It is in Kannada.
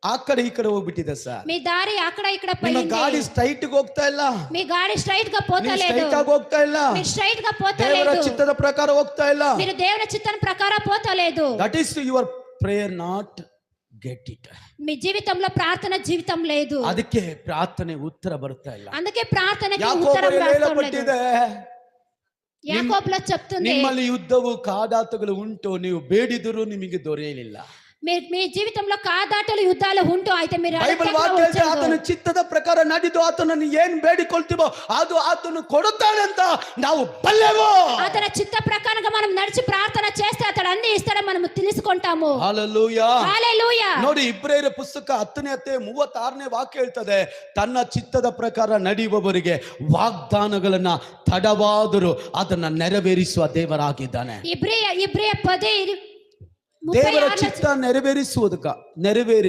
ಆ ಕಡೆ ಈ ಕಡೆ ಹೋಗ್ಬಿಟ್ಟಿದೆ ಸರ್. మీ దారి అక్కడ ఇక్కడ ನಿಮ್ಮ పోయింది. ಗಾಡಿ ಸ್ಟ್ರೈಟ್ ಗೆ ಹೋಗ್ತಾ ಇಲ್ಲ, మీ గాడి స్ట్రైట్ గా పోతలేదు, ಸ್ಟ್ರೈಟ್ ಆಗಿ ಹೋಗ್ತಾ ಇಲ್ಲ, మీరు స్ట్రైట్ గా ದೇವರ పోతలేదు, ಚಿತ್ತದ ಪ್ರಕಾರ ಹೋಗ್ತಾ ಇಲ್ಲ. మీరు దేవుని చిత్తం ప్రకారం పోతలేదు. That is your prayer not get it. మీ జీవితంలో ప్రార్థన జీవితం లేదు, ಅದಕ್ಕೆ ಪ್ರಾರ್ಥನೆ ಉತ್ತರ ಬರ್ತಾ ಇಲ್ಲ. అందుకే ప్రార్థనకి ಯಾಕೋಬ ఉత్తరం రావట్లేదు. ಹೇಳಲ್ಪಟ್ಟಿದೆ, యాకోబులో చెప్తుంది, ನಿಮ್ಮಲ್ಲಿ ಯುದ್ಧವು ಕಾದಾಟಗಳು ಉಂಟು, ನೀವು ಬೇಡಿದರೂ ನಿಮಗೆ ದೊರೆಯಲಿಲ್ಲ. మీ జీవితంలో కాదాటలు యుద్ధాలు ఉంటూ అయితే మీరు ಬೈಬಲ್ ವಾಕ್ಯ ಹೇಳ್ತಾ ಆತನ ಚಿತ್ತದ ಪ್ರಕಾರ ನಡೆದು ಆತನನ್ನು ಏನ್ ಬೇಡಿಕೊಳ್ತೀವೋ ಅದು ಆತನು ಕೊಡುತ್ತಾನೆ ಅಂತ ನಾವು ಬಲ್ಲೆವು. అతని చిత్త ప్రకారంగా మనం నడిచి ప్రార్థన చేస్తే అతడు అన్ని ఇస్తాడని మనం తెలుసుకుంటాము. ಹಲ್ಲೆಲೂಯಾ, హల్లెలూయా. ನೋಡಿ ಇಬ್ರಿಯರ ಪುಸ್ತಕ 10ನೇ ಅಧ್ಯಾಯ 36ನೇ ವಾಕ್ಯ ಹೇಳ್ತದೆ, ತನ್ನ ಚಿತ್ತದ ಪ್ರಕಾರ ನಡೆಯುವವರಿಗೆ ವಾಗ್ದಾನಗಳನ್ನ ತಡವಾದರೂ ಅದನ್ನ ನೆರವೇರಿಸುವ ದೇವರಾಗಿದ್ದಾನೆ. ಇಬ್ರಿಯ 10:36 ದೇವರ ಚಿತ್ತ ನೆರವೇರಿಸುವುದಕ್ಕ